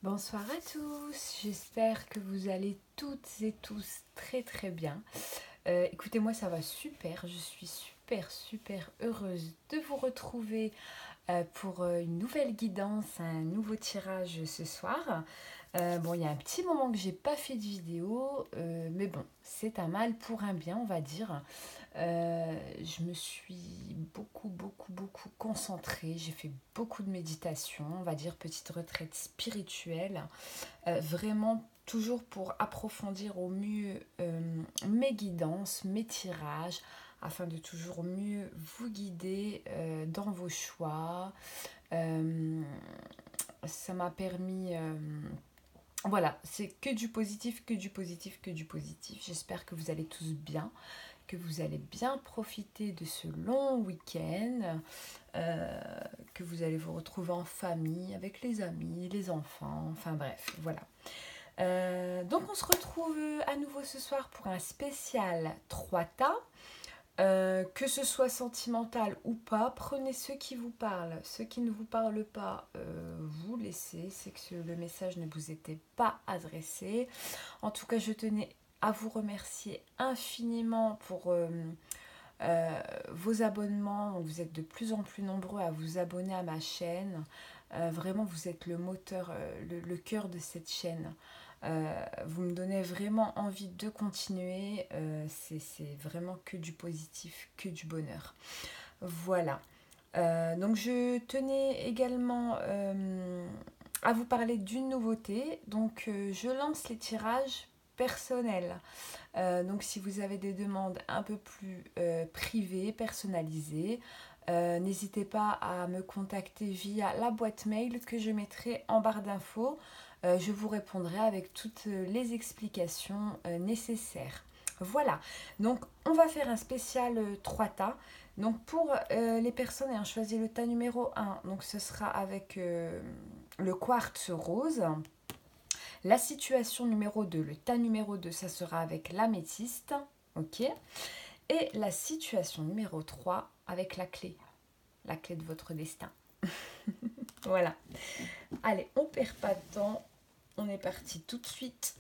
Bonsoir à tous, j'espère que vous allez toutes et tous très très bien. Écoutez, moi ça va super, je suis super heureuse de vous retrouver pour une nouvelle guidance, un nouveau tirage ce soir. Bon, il y a un petit moment que j'ai pas fait de vidéo, mais bon, c'est un mal pour un bien, on va dire. Je me suis beaucoup concentrée, j'ai fait beaucoup de méditation, on va dire petite retraite spirituelle, vraiment toujours pour approfondir au mieux mes guidances, mes tirages, afin de toujours mieux vous guider dans vos choix. Euh, Ça m'a permis... voilà, c'est que du positif, que du positif, que du positif. J'espère que vous allez tous bien, que vous allez bien profiter de ce long week-end, euh, que vous allez vous retrouver en famille, avec les amis, les enfants, enfin bref, voilà. Donc on se retrouve à nouveau ce soir pour un spécial 3 tas. Que ce soit sentimental ou pas, prenez ceux qui vous parlent. Ceux qui ne vous parlent pas, vous laissez. C'est que le message ne vous était pas adressé. En tout cas, je tenais à vous remercier infiniment pour vos abonnements. Vous êtes de plus en plus nombreux à vous abonner à ma chaîne. Vraiment, vous êtes le moteur, le cœur de cette chaîne. Vous me donnez vraiment envie de continuer. C'est vraiment que du positif, que du bonheur. Voilà. Donc je tenais également à vous parler d'une nouveauté. Donc je lance les tirages personnels. Donc si vous avez des demandes un peu plus privées, personnalisées, n'hésitez pas à me contacter via la boîte mail que je mettrai en barre d'infos. Je vous répondrai avec toutes les explications nécessaires. Voilà, donc on va faire un spécial 3 tas. Donc pour les personnes ayant choisi le tas numéro 1, donc ce sera avec le quartz rose. La situation numéro 2, le tas numéro 2, ça sera avec l'améthyste. Ok. Et la situation numéro 3 avec la clé de votre destin. Voilà. Allez, on perd pas de temps. On est parti tout de suite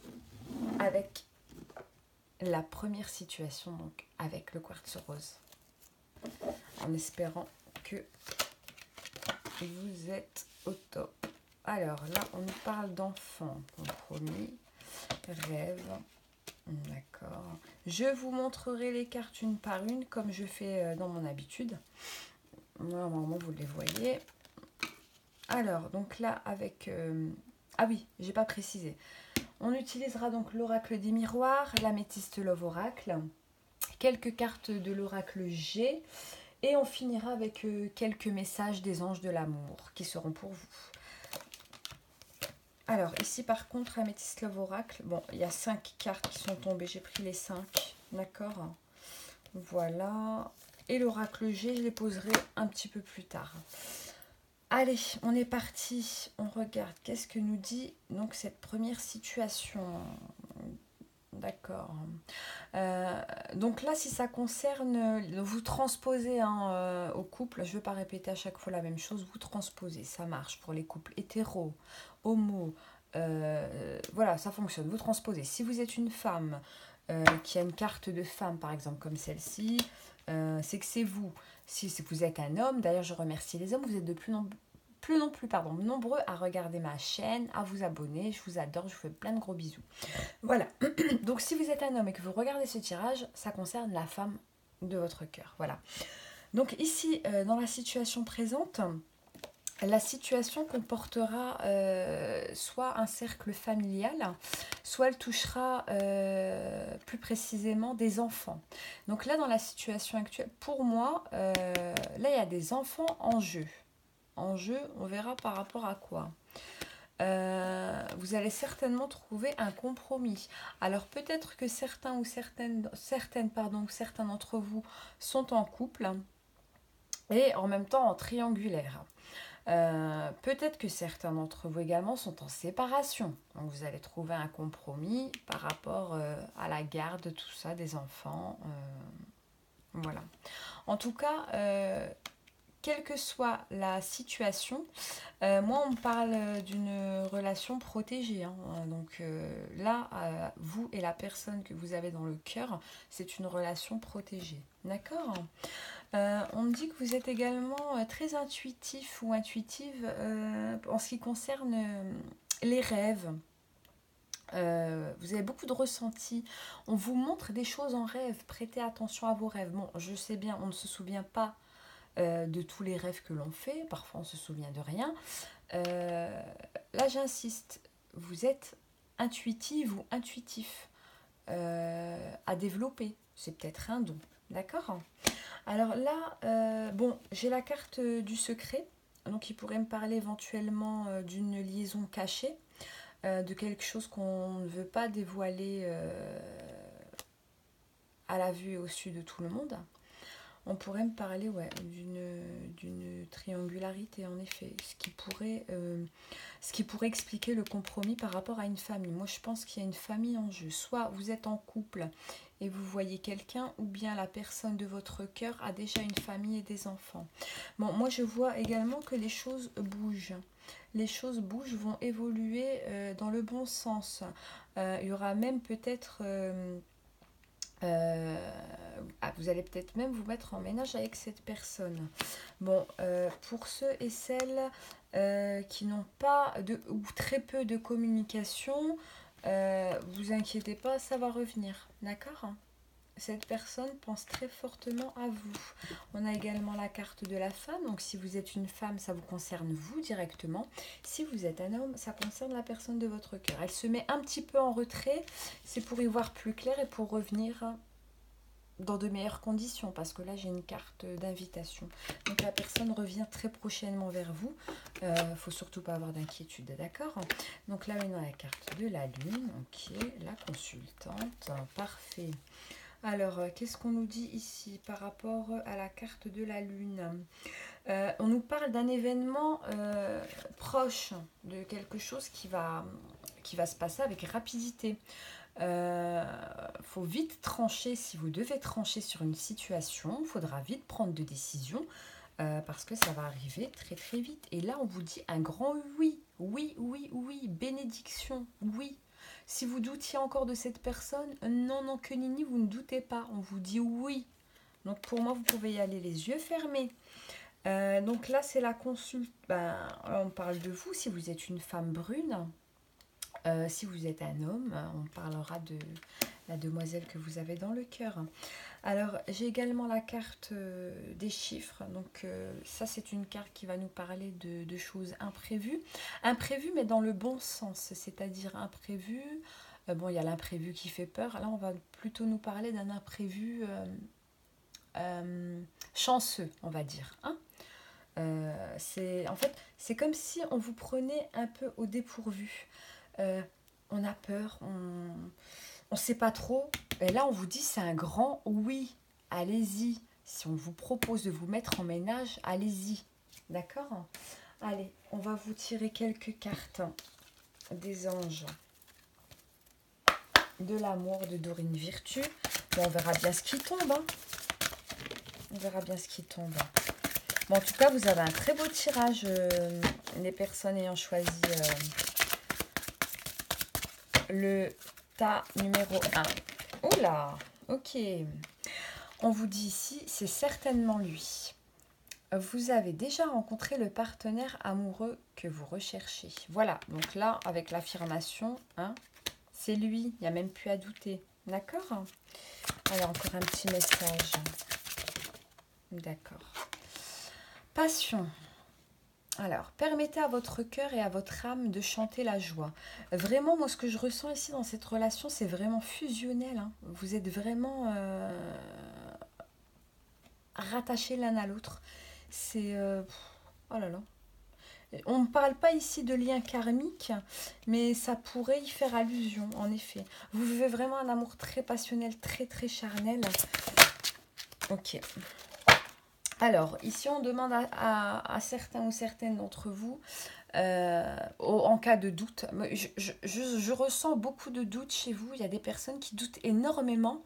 avec la première situation, donc avec le quartz rose. En espérant que vous êtes au top. Alors là, on nous parle d'enfants, compromis, rêve. D'accord. Je vous montrerai les cartes une par une, comme je fais dans mon habitude. Normalement, vous les voyez. Alors, donc là, avec... ah oui, j'ai pas précisé. On utilisera donc l'oracle des miroirs, l'améthyste love oracle, quelques cartes de l'oracle G, et on finira avec quelques messages des anges de l'amour qui seront pour vous. Alors, ici par contre, améthyste love oracle, bon, il y a 5 cartes qui sont tombées, j'ai pris les 5, d'accord. Voilà. Et l'oracle G, je les poserai un petit peu plus tard. Allez, on est parti. On regarde. Qu'est-ce que nous dit donc cette première situation? D'accord. Donc là, si ça concerne, vous transposez au couple, je ne veux pas répéter à chaque fois la même chose, vous transposez, ça marche pour les couples hétéros, homo, voilà, ça fonctionne, vous transposez. Si vous êtes une femme qui a une carte de femme, par exemple, comme celle-ci, c'est que c'est vous. Si vous êtes un homme, d'ailleurs, je remercie les hommes, vous êtes de plus non plus nombreux à regarder ma chaîne, à vous abonner, je vous adore, je vous fais plein de gros bisous. Voilà, donc si vous êtes un homme et que vous regardez ce tirage, ça concerne la femme de votre cœur. Voilà. Donc ici, dans la situation présente, la situation comportera soit un cercle familial, soit elle touchera plus précisément des enfants. Donc là, dans la situation actuelle, pour moi, là, il y a des enfants en jeu. En jeu, on verra par rapport à quoi. Vous allez certainement trouver un compromis. Alors peut-être que certains ou certains d'entre vous sont en couple et en même temps en triangulaire. Peut-être que certains d'entre vous également sont en séparation. Donc vous allez trouver un compromis par rapport à la garde, tout ça, des enfants. Voilà. En tout cas, quelle que soit la situation, moi on me parle d'une relation protégée, hein. Donc là, vous et la personne que vous avez dans le cœur, c'est une relation protégée. D'accord? On me dit que vous êtes également très intuitif ou intuitive en ce qui concerne les rêves. Vous avez beaucoup de ressentis. On vous montre des choses en rêve. Prêtez attention à vos rêves. Bon, je sais bien, on ne se souvient pas de tous les rêves que l'on fait. Parfois, on se souvient de rien. Là, j'insiste. Vous êtes intuitive ou intuitif à développer. C'est peut-être un don. D'accord? Alors là, bon, j'ai la carte du secret. Donc, il pourrait me parler éventuellement d'une liaison cachée, de quelque chose qu'on ne veut pas dévoiler à la vue et au su de tout le monde. On pourrait me parler d'une triangularité, en effet, ce qui pourrait expliquer le compromis par rapport à une famille. Moi, je pense qu'il y a une famille en jeu. Soit vous êtes en couple et vous voyez quelqu'un, ou bien la personne de votre cœur a déjà une famille et des enfants. Bon, moi, je vois également que les choses bougent. Les choses bougent, vont évoluer dans le bon sens. Il y aura même peut-être... vous allez peut-être même vous mettre en ménage avec cette personne. Bon, pour ceux et celles qui n'ont pas ou très peu de communication, vous inquiétez pas, ça va revenir, d'accord? Cette personne pense très fortement à vous. On a également la carte de la femme. Donc si vous êtes une femme, ça vous concerne vous directement. Si vous êtes un homme, ça concerne la personne de votre cœur. Elle se met un petit peu en retrait. C'est pour y voir plus clair et pour revenir dans de meilleures conditions. Parce que là, j'ai une carte d'invitation. Donc la personne revient très prochainement vers vous. Faut surtout pas avoir d'inquiétude, d'accord? Donc là, maintenant, la carte de la lune. Ok, la consultante. Parfait. Alors, qu'est-ce qu'on nous dit ici par rapport à la carte de la lune? On nous parle d'un événement proche, de quelque chose qui va se passer avec rapidité. Faut vite trancher, si vous devez trancher sur une situation, il faudra vite prendre de décisions parce que ça va arriver très très vite. Et là, on vous dit un grand oui, oui, oui, oui, bénédiction, oui. Si vous doutiez encore de cette personne, non, non, que nini, vous ne doutez pas. On vous dit oui. Donc pour moi, vous pouvez y aller les yeux fermés. Donc là, c'est la consulte. On parle de vous, si vous êtes une femme brune. Si vous êtes un homme, on parlera de la demoiselle que vous avez dans le cœur. Alors, j'ai également la carte des chiffres. Donc, ça, c'est une carte qui va nous parler de choses imprévues. Imprévues, mais dans le bon sens. C'est-à-dire imprévues. Bon, il y a l'imprévu qui fait peur. Là, on va plutôt nous parler d'un imprévu chanceux, on va dire. Hein, en fait, c'est comme si on vous prenait un peu au dépourvu. On a peur, on ne sait pas trop. Et là, on vous dit c'est un grand oui, allez-y. Si on vous propose de vous mettre en ménage, allez-y. D'accord? Allez, on va vous tirer quelques cartes des anges, de l'amour de Dorine Virtue. Bon, on verra bien ce qui tombe. Hein. On verra bien ce qui tombe. Bon, en tout cas, vous avez un très beau tirage, les personnes ayant choisi le tas numéro 1. Oula, ok. On vous dit ici, c'est certainement lui. Vous avez déjà rencontré le partenaire amoureux que vous recherchez. Voilà, donc là, avec l'affirmation, hein, c'est lui, il n'y a même plus à douter. D'accord? Allez, encore un petit message. D'accord. Passion. Alors, permettez à votre cœur et à votre âme de chanter la joie. Vraiment, moi, ce que je ressens ici dans cette relation, c'est vraiment fusionnel. Hein. Vous êtes vraiment rattachés l'un à l'autre. C'est... oh là là. On ne parle pas ici de lien karmique, mais ça pourrait y faire allusion, en effet. Vous vivez vraiment un amour très passionnel, très très charnel. Ok. Alors, ici, on demande à certains ou certaines d'entre vous, en cas de doute, je ressens beaucoup de doutes chez vous. Il y a des personnes qui doutent énormément.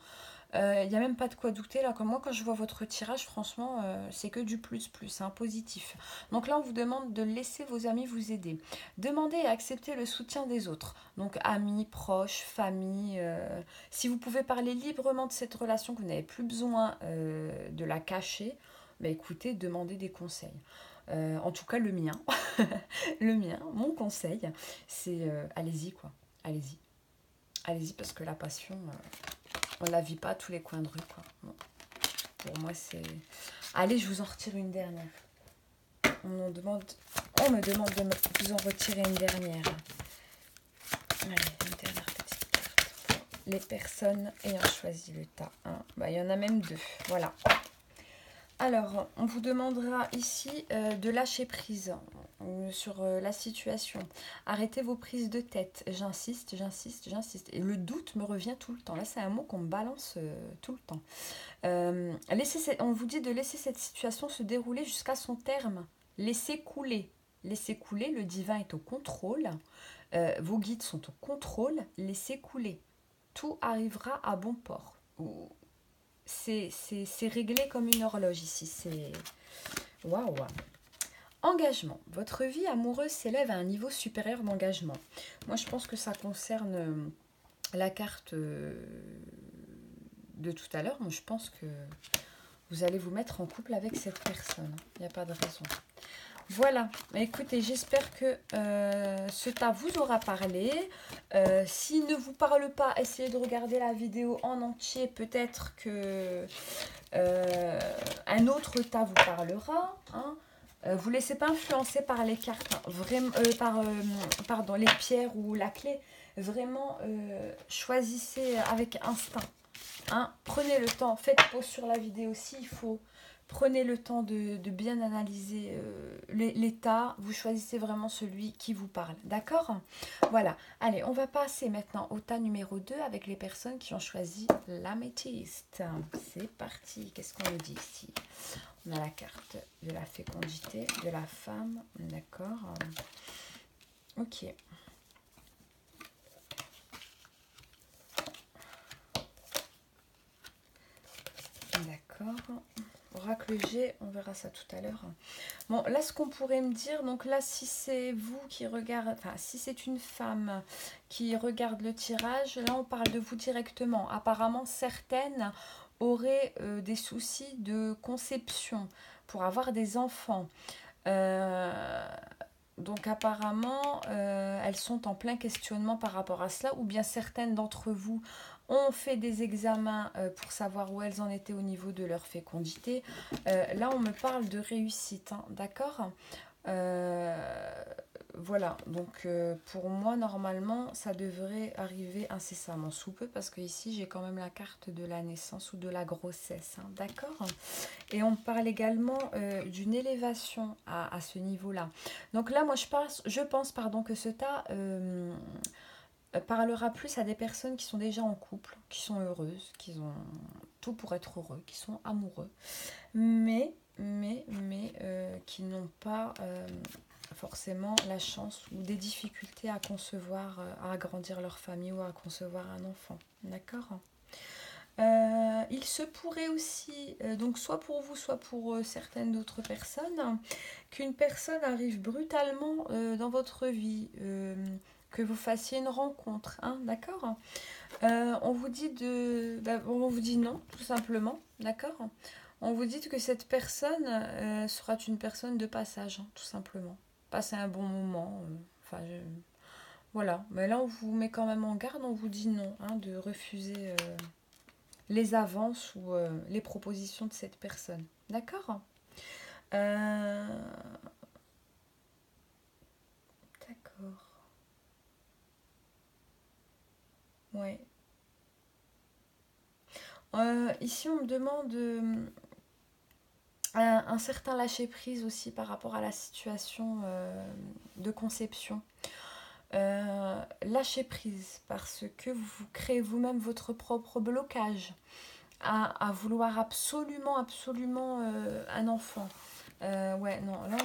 Il n'y a même pas de quoi douter là. Comme moi, quand je vois votre tirage, franchement, c'est que du plus, hein, positif. Donc là, on vous demande de laisser vos amis vous aider. Demandez et acceptez le soutien des autres. Donc amis, proches, famille. Si vous pouvez parler librement de cette relation, que vous n'avez plus besoin de la cacher, bah écoutez, demandez des conseils. En tout cas, le mien, le mien, mon conseil, c'est allez-y quoi. Allez-y. Allez-y parce que la passion, on la vit pas à tous les coins de rue quoi. Bon. Pour moi, c'est... Allez, je vous en retire une dernière. On me demande de vous en retirer une dernière. Allez, une dernière petite carte pour les personnes ayant choisi le tas 1. Bah, il y en a même 2. Voilà. Alors, on vous demandera ici de lâcher prise sur la situation. Arrêtez vos prises de tête. J'insiste, j'insiste, j'insiste. Et le doute me revient tout le temps. Là, c'est un mot qu'on me balance tout le temps. On vous dit de laisser cette situation se dérouler jusqu'à son terme. Laissez couler. Laissez couler, le divin est au contrôle. Vos guides sont au contrôle. Laissez couler. Tout arrivera à bon port. C'est réglé comme une horloge ici. C'est waouh. Engagement. Votre vie amoureuse s'élève à un niveau supérieur d'engagement. Moi, je pense que ça concerne la carte de tout à l'heure. Moi, je pense que vous allez vous mettre en couple avec cette personne. Il n'y a pas de raison. Voilà, écoutez, j'espère que ce tas vous aura parlé. S'il ne vous parle pas, essayez de regarder la vidéo en entier. Peut-être que un autre tas vous parlera. Hein. Vous ne laissez pas influencer par les cartes, hein. Vraiment, pardon, les pierres ou la clé. Vraiment, choisissez avec instinct. Hein. Prenez le temps, faites pause sur la vidéo s'il faut. Prenez le temps de bien analyser l'état. Vous choisissez vraiment celui qui vous parle. D'accord? Voilà. Allez, on va passer maintenant au tas numéro 2 avec les personnes qui ont choisi l'améthyste. C'est parti. Qu'est-ce qu'on nous dit ici? On a la carte de la fécondité, de la femme. D'accord. Ok. D'accord. Oracle G, on verra ça tout à l'heure. Bon, là, ce qu'on pourrait me dire, donc là, si c'est vous qui regardez, enfin, si c'est une femme qui regarde le tirage, là, on parle de vous directement. Apparemment, certaines auraient des soucis de conception pour avoir des enfants. Donc apparemment, elles sont en plein questionnement par rapport à cela, ou bien certaines d'entre vous ont fait des examens pour savoir où elles en étaient au niveau de leur fécondité. Là, on me parle de réussite, hein, d'accord. Voilà, donc pour moi, normalement, ça devrait arriver incessamment sous peu, parce que ici, j'ai quand même la carte de la naissance ou de la grossesse, hein, d'accord. Et on parle également d'une élévation à ce niveau-là. Donc là, moi, je pense que ce tas parlera plus à des personnes qui sont déjà en couple, qui sont heureuses, qui ont tout pour être heureux, qui sont amoureux, mais qui n'ont pas forcément la chance ou des difficultés à concevoir, à agrandir leur famille ou à concevoir un enfant. D'accord ? Il se pourrait aussi, donc soit pour vous, soit pour certaines d'autres personnes, qu'une personne arrive brutalement dans votre vie, que vous fassiez une rencontre, hein, d'accord. On vous dit on vous dit non, tout simplement, d'accord. On vous dit que cette personne sera une personne de passage, hein, tout simplement. Passer un bon moment, voilà. Mais là, on vous met quand même en garde, on vous dit non, hein, de refuser les avances ou les propositions de cette personne. D'accord. D'accord. Ouais. Ici, on me demande un certain lâcher-prise aussi par rapport à la situation de conception. Lâcher prise parce que vous créez vous-même votre propre blocage à vouloir absolument un enfant. Ouais, non, là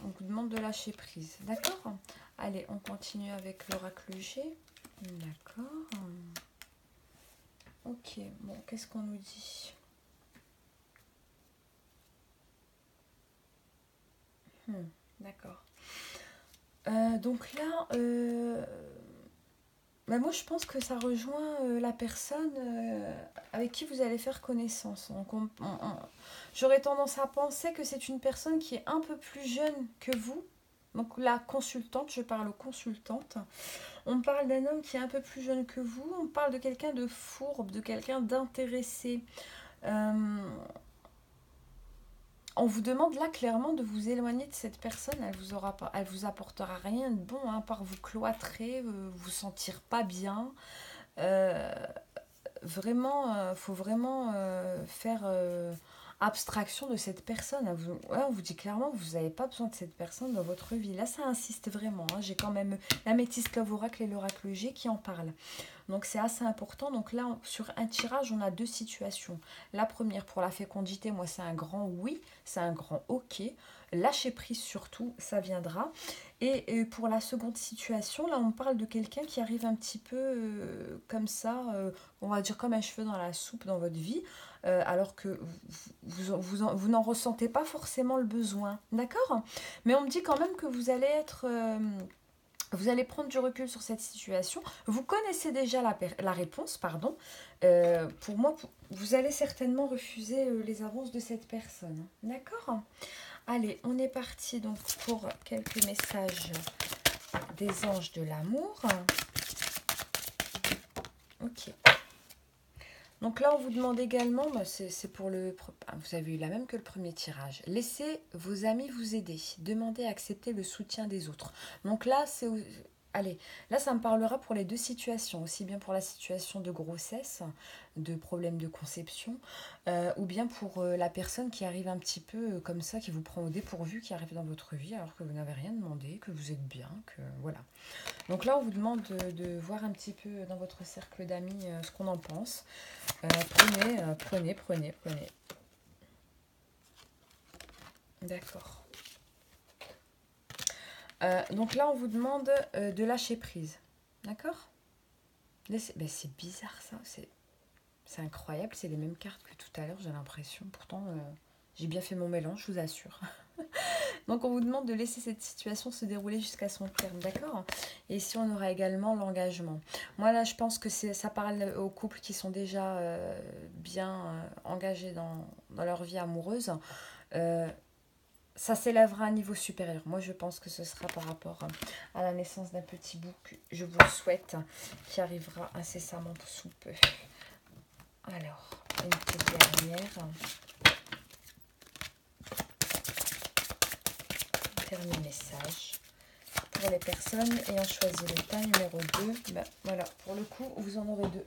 on vous demande de lâcher prise. D'accord. Allez, on continue avec l'oracle G. D'accord. Ok, bon, qu'est-ce qu'on nous dit? D'accord. Donc là, bah moi je pense que ça rejoint la personne avec qui vous allez faire connaissance. Donc j'aurais tendance à penser que c'est une personne qui est un peu plus jeune que vous. Donc la consultante, je parle aux consultantes. On parle d'un homme qui est un peu plus jeune que vous. On parle de quelqu'un de fourbe, de quelqu'un d'intéressé. Euh, on vous demande là clairement de vous éloigner de cette personne. Elle vous apportera rien de bon, hein, à part vous cloîtrer, vous sentir pas bien. Euh, Vraiment, faut vraiment faire abstraction de cette personne. Ouais, on vous dit clairement que vous n'avez pas besoin de cette personne dans votre vie. Là, ça insiste vraiment, hein. J'ai quand même l'améthyste Love Oracle et l'oracle G qui en parlent. Donc c'est assez important. Donc là, sur un tirage, on a deux situations. La première, pour la fécondité, moi, c'est un grand oui, c'est un grand ok. Lâcher prise surtout, ça viendra. Et pour la seconde situation, là, on parle de quelqu'un qui arrive un petit peu comme ça, on va dire comme un cheveu dans la soupe dans votre vie, alors que vous n'en ressentez pas forcément le besoin. D'accord? Mais on me dit quand même que vous allez être... vous allez prendre du recul sur cette situation. Vous connaissez déjà la réponse, pardon. Pour moi, vous allez certainement refuser les avances de cette personne. D'accord? Allez, on est parti donc pour quelques messages des anges de l'amour. Ok. Donc là, on vous demande également, bah, c'est pour le... Vous avez eu la même que le premier tirage. Laissez vos amis vous aider. Demandez à accepter le soutien des autres. Donc là, c'est... Allez, là, ça me parlera pour les deux situations. Aussi bien pour la situation de grossesse, de problème de conception, ou bien pour la personne qui arrive un petit peu comme ça, qui vous prend au dépourvu, qui arrive dans votre vie alors que vous n'avez rien demandé, que vous êtes bien, que... Voilà. Donc là, on vous demande de voir un petit peu dans votre cercle d'amis ce qu'on en pense. Prenez. D'accord. Donc là, on vous demande de lâcher prise. D'accord? Ben, c'est bizarre ça. C'est incroyable. C'est les mêmes cartes que tout à l'heure, j'ai l'impression. Pourtant, j'ai bien fait mon mélange, je vous assure. Donc on vous demande de laisser cette situation se dérouler jusqu'à son terme, d'accord? Et ici on aura également l'engagement. Moi là je pense que ça parle aux couples qui sont déjà bien engagés dans leur vie amoureuse. Euh, Ça s'élèvera à un niveau supérieur. Moi je pense que ce sera par rapport à la naissance d'un petit bout que je vous souhaite, qui arrivera incessamment sous peu. Alors, une petite dernière. Dernier message. Pour les personnes ayant choisi le tas numéro 2, ben, voilà, pour le coup, vous en aurez deux.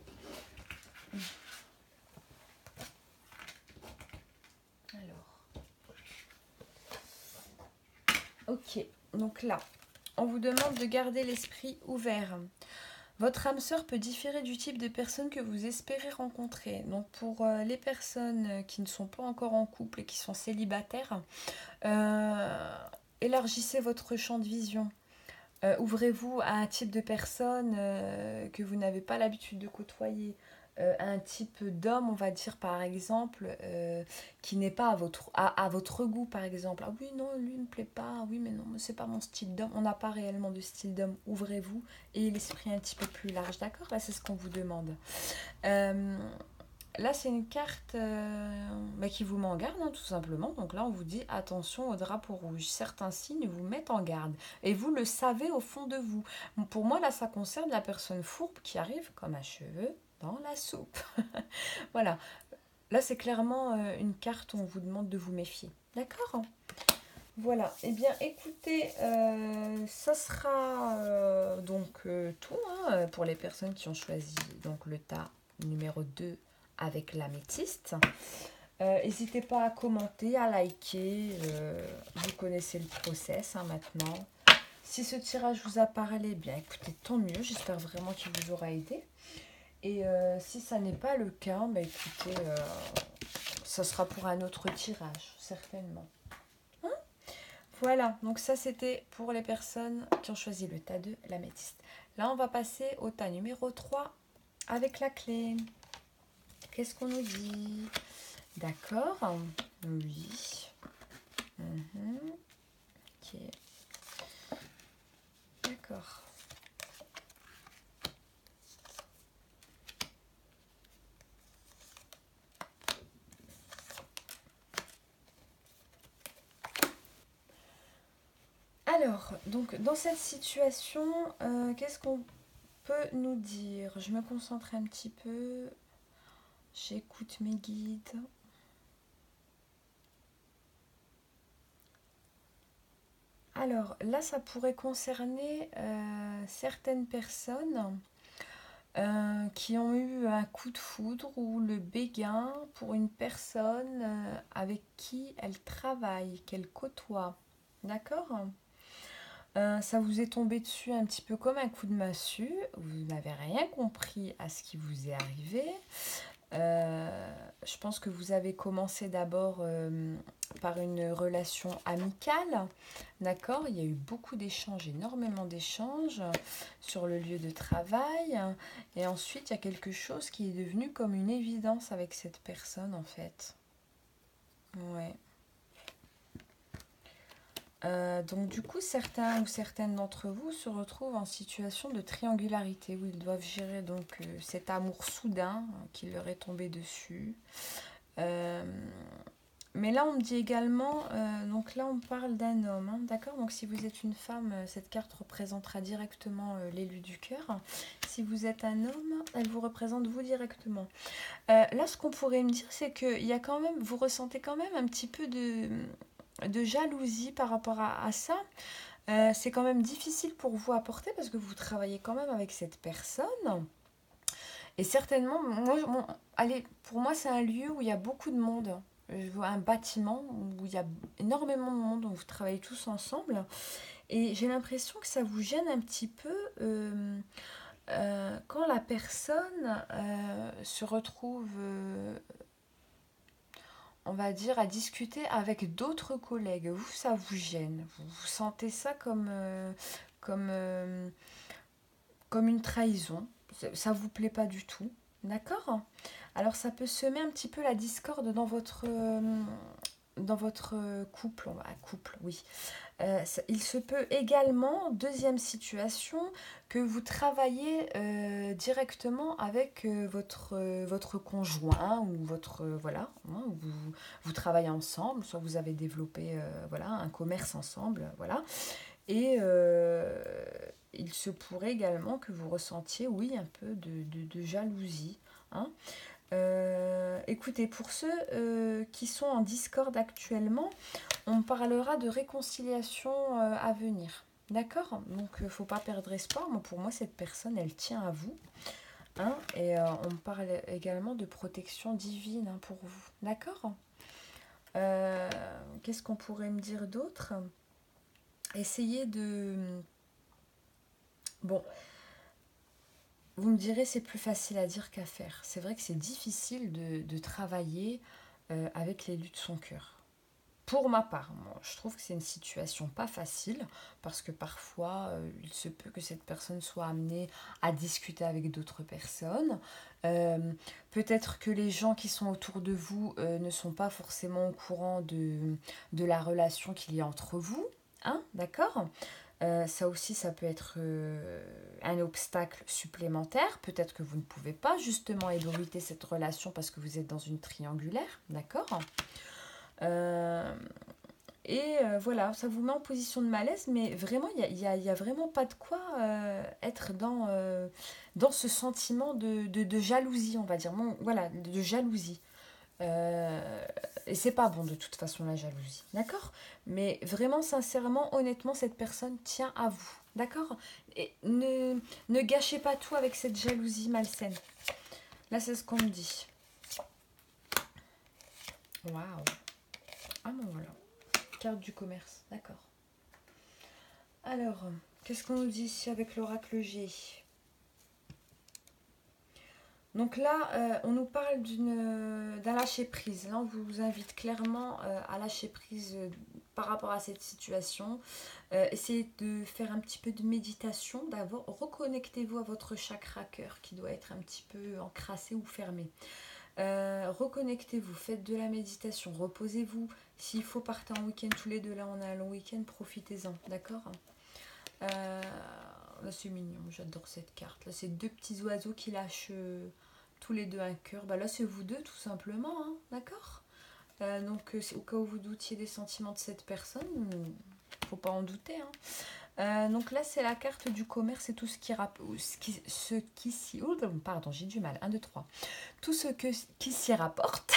Alors, ok, donc là, on vous demande de garder l'esprit ouvert. Votre âme sœur peut différer du type de personnes que vous espérez rencontrer. Donc pour les personnes qui ne sont pas encore en couple et qui sont célibataires, élargissez votre champ de vision. Ouvrez-vous à un type de personne que vous n'avez pas l'habitude de côtoyer. Un type d'homme, on va dire par exemple, qui n'est pas à votre goût par exemple. Ah oui, non, lui ne me plaît pas. Ah oui, mais non, c'est pas mon style d'homme. On n'a pas réellement de style d'homme. Ouvrez-vous et l'esprit un petit peu plus large. D'accord? Là, c'est ce qu'on vous demande. Là, c'est une carte qui vous met en garde, hein, tout simplement. Donc là, on vous dit attention au drapeau rouge. Certains signes vous mettent en garde. Et vous le savez au fond de vous. Pour moi, là, ça concerne la personne fourbe qui arrive comme un cheveu dans la soupe. Voilà. Là, c'est clairement une carte où on vous demande de vous méfier. D'accord? Voilà. Eh bien, écoutez, ça sera tout, hein, pour les personnes qui ont choisi donc, le tas numéro 2 avec l'améthyste. N'hésitez pas à commenter, à liker. Vous connaissez le process hein, maintenant. Si ce tirage vous a parlé, bien écoutez, tant mieux. J'espère vraiment qu'il vous aura aidé. Et si ça n'est pas le cas, bah, écoutez, ça sera pour un autre tirage, certainement. Hein? Voilà, donc ça c'était pour les personnes qui ont choisi le tas de l'améthyste. Là, on va passer au tas numéro 3 avec la clé. Qu'est-ce qu'on nous dit? D'accord. Oui. Mhm. Ok. D'accord. Alors, donc dans cette situation, qu'est-ce qu'on peut nous dire? Je me concentre un petit peu. J'écoute mes guides. Alors là, ça pourrait concerner certaines personnes qui ont eu un coup de foudre ou le béguin pour une personne avec qui elles travaillent, qu'elles côtoient. D'accord? Ça vous est tombé dessus un petit peu comme un coup de massue. Vous n'avez rien compris à ce qui vous est arrivé. Je pense que vous avez commencé d'abord par une relation amicale, d'accord? Il y a eu beaucoup d'échanges, énormément d'échanges sur le lieu de travail. Et ensuite, il y a quelque chose qui est devenu comme une évidence avec cette personne, en fait. Ouais. Donc du coup, certains ou certaines d'entre vous se retrouvent en situation de triangularité où ils doivent gérer donc cet amour soudain qui leur est tombé dessus. Euh, mais là, on me dit également, donc là, on parle d'un homme, hein, d'accord? Donc si vous êtes une femme, cette carte représentera directement l'élu du cœur. Si vous êtes un homme, elle vous représente vous directement. Là, ce qu'on pourrait me dire, c'est que il y a quand même, vous ressentez quand même un petit peu de jalousie par rapport à ça. C'est quand même difficile pour vous à porter parce que vous travaillez quand même avec cette personne. Et certainement, allez, pour moi, c'est un lieu où il y a beaucoup de monde. Je vois un bâtiment où il y a énormément de monde, où vous travaillez tous ensemble. Et j'ai l'impression que ça vous gêne un petit peu quand la personne se retrouve, on va dire, à discuter avec d'autres collègues. Vous, ça vous gêne. Vous sentez ça comme, euh, comme une trahison. Ça vous plaît pas du tout. D'accord? Alors ça peut semer un petit peu la discorde dans votre couple. Couple, oui. Il se peut également, deuxième situation, que vous travaillez directement avec votre conjoint ou votre voilà, hein, vous travaillez ensemble, soit vous avez développé voilà un commerce ensemble, voilà. Et il se pourrait également que vous ressentiez, oui, un peu de jalousie, hein. Écoutez, pour ceux qui sont en discorde actuellement, on parlera de réconciliation à venir. D'accord? Donc, il ne faut pas perdre espoir. Moi, pour moi, cette personne, elle tient à vous, hein, et on parle également de protection divine, hein, pour vous. D'accord? Qu'est-ce qu'on pourrait me dire d'autre? Essayez de... Bon, vous me direz, c'est plus facile à dire qu'à faire. C'est vrai que c'est difficile de travailler avec l'élu de son cœur. Pour ma part, moi, je trouve que c'est une situation pas facile parce que parfois il se peut que cette personne soit amenée à discuter avec d'autres personnes. Euh, Peut-être que les gens qui sont autour de vous ne sont pas forcément au courant de la relation qu'il y a entre vous. Hein, d'accord? Ça aussi, ça peut être un obstacle supplémentaire. Peut-être que vous ne pouvez pas justement ébruiter cette relation parce que vous êtes dans une triangulaire, d'accord? Euh, voilà, ça vous met en position de malaise, mais vraiment, il y a vraiment pas de quoi être dans ce sentiment de jalousie, on va dire. Bon, voilà, de jalousie. Et c'est pas bon de toute façon la jalousie, d'accord? Mais vraiment, sincèrement, honnêtement, cette personne tient à vous, d'accord? Et ne gâchez pas tout avec cette jalousie malsaine. Là, c'est ce qu'on me dit. Waouh! Ah bon, voilà. Carte du commerce, d'accord. Alors, qu'est-ce qu'on nous dit ici avec l'oracle G? Donc là, on nous parle d'un lâcher-prise. Là, on vous invite clairement à lâcher prise par rapport à cette situation. Essayez de faire un petit peu de méditation. D'abord, reconnectez-vous à votre chakra cœur qui doit être un petit peu encrassé ou fermé. Reconnectez-vous, faites de la méditation, reposez-vous. S'il faut partir en week-end tous les deux, là on a un long week-end, profitez-en, d'accord. Là c'est mignon, j'adore cette carte. Là c'est deux petits oiseaux qui lâchent tous les deux un cœur. Bah là c'est vous deux tout simplement, hein, d'accord. Donc au cas où vous doutiez des sentiments de cette personne, faut pas en douter, hein. Donc là c'est la carte du commerce et tout ce qui s'y... Oh, pardon, j'ai du mal, 1, 2, 3. Tout qui s'y rapporte.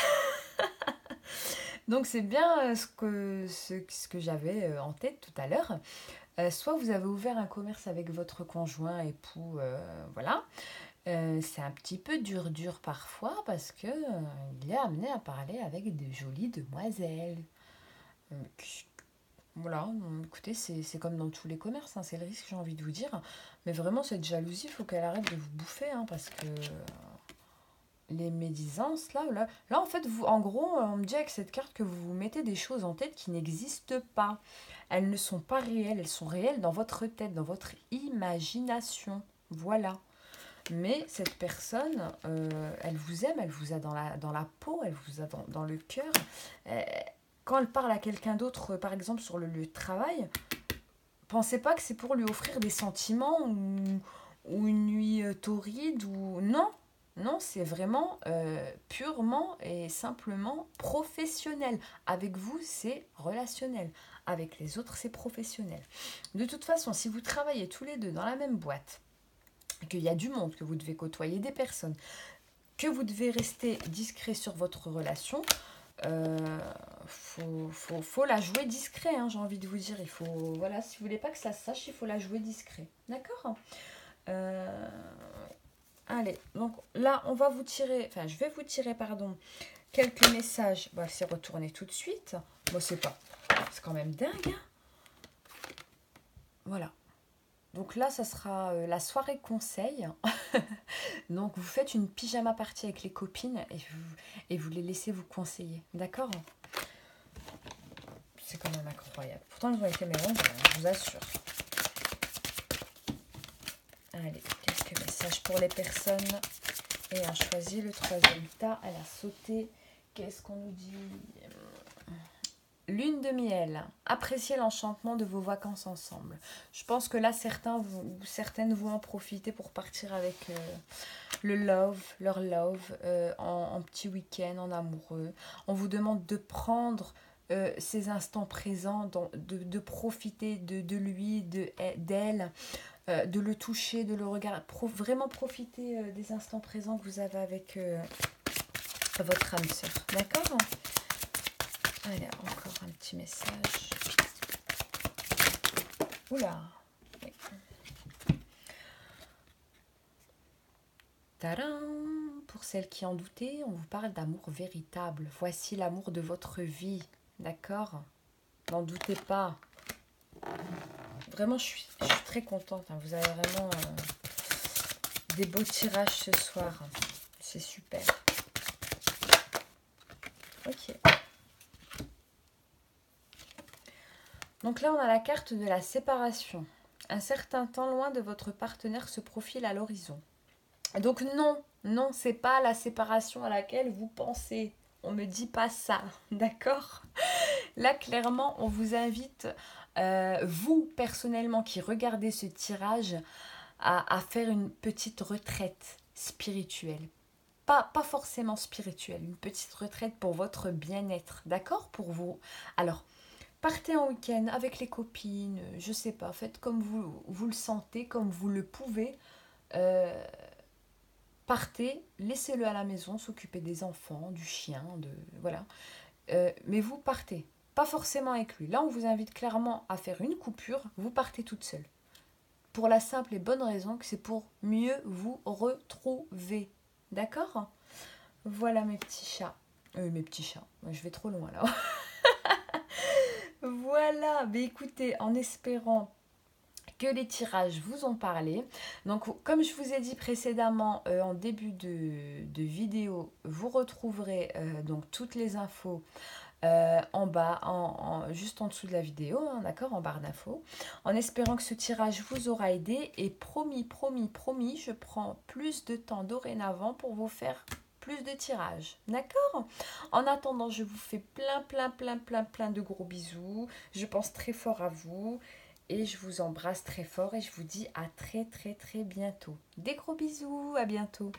Donc c'est bien ce que j'avais en tête tout à l'heure. Soit vous avez ouvert un commerce avec votre conjoint, époux, voilà. C'est un petit peu dur parfois parce que il est amené à parler avec de jolies demoiselles. Voilà, écoutez, c'est comme dans tous les commerces, hein, c'est le risque, j'ai envie de vous dire. Mais vraiment, cette jalousie, il faut qu'elle arrête de vous bouffer, hein, parce que les médisances, là, en fait, vous, en gros, on me dit avec cette carte que vous vous mettez des choses en tête qui n'existent pas. Elles ne sont pas réelles, elles sont réelles dans votre tête, dans votre imagination. Voilà. Mais cette personne, elle vous aime, elle vous a dans la peau, elle vous a dans le cœur. Quand elle parle à quelqu'un d'autre, par exemple sur le lieu de travail, pensez pas que c'est pour lui offrir des sentiments ou une nuit torride ou non. Non, c'est vraiment purement et simplement professionnel. Avec vous, c'est relationnel. Avec les autres, c'est professionnel. De toute façon, si vous travaillez tous les deux dans la même boîte, qu'il y a du monde, que vous devez côtoyer des personnes, que vous devez rester discret sur votre relation, faut la jouer discret, hein, j'ai envie de vous dire. Il faut, voilà, si vous voulez pas que ça se sache, il faut la jouer discret. D'accord. Allez, donc là, on va vous tirer, enfin, je vais vous tirer, pardon, quelques messages. Bah, c'est retourné tout de suite. Bon, c'est quand même dingue, hein. Voilà. Donc là, ça sera la soirée conseil. Donc vous faites une pyjama party avec les copines et vous les laissez vous conseiller. D'accord. C'est quand même incroyable. Pourtant, elles ont été mélangées, je vous assure. Allez, quelques messages pour les personnes. Et choisi le troisième tas. Elle a sauté. Qu'est-ce qu'on nous dit? Lune de miel. Appréciez l'enchantement de vos vacances ensemble. Je pense que là, certaines vont en profiter pour partir avec leur love, en petit week-end, en amoureux. On vous demande de prendre ces instants présents, de profiter de lui, d'elle, de le toucher, de le regarder. Vraiment profiter des instants présents que vous avez avec votre âme sœur. D'accord ? Allez, encore un petit message. Oula. Oui. Tadam! Pour celles qui en doutaient, on vous parle d'amour véritable. Voici l'amour de votre vie. D'accord? N'en doutez pas. Vraiment, je suis très contente, hein. Vous avez vraiment des beaux tirages ce soir. C'est super. Ok. Donc là, on a la carte de la séparation. Un certain temps loin de votre partenaire se profile à l'horizon. Donc non, c'est pas la séparation à laquelle vous pensez. On ne dit pas ça, d'accord? Là, clairement, on vous invite, vous, personnellement, qui regardez ce tirage, à faire une petite retraite spirituelle. Pas forcément spirituelle, une petite retraite pour votre bien-être, d'accord? Pour vous. Alors, partez en week-end avec les copines, je sais pas, faites comme vous le sentez, comme vous le pouvez. Partez, laissez-le à la maison, s'occuper des enfants, du chien, voilà. Mais vous partez, pas forcément avec lui. Là, on vous invite clairement à faire une coupure, vous partez toute seule. Pour la simple et bonne raison que c'est pour mieux vous retrouver. D'accord? Voilà mes petits chats. Mes petits chats, je vais trop loin là. Voilà, mais écoutez, en espérant que les tirages vous ont parlé. Donc, comme je vous ai dit précédemment, en début de vidéo, vous retrouverez donc toutes les infos en bas, juste en dessous de la vidéo, hein, d'accord, en barre d'infos. En espérant que ce tirage vous aura aidé. Et promis, je prends plus de temps dorénavant pour vous faire plus de tirages. D'accord? En attendant, je vous fais plein de gros bisous. Je pense très fort à vous. Et je vous embrasse très fort et je vous dis à très bientôt. Des gros bisous, à bientôt.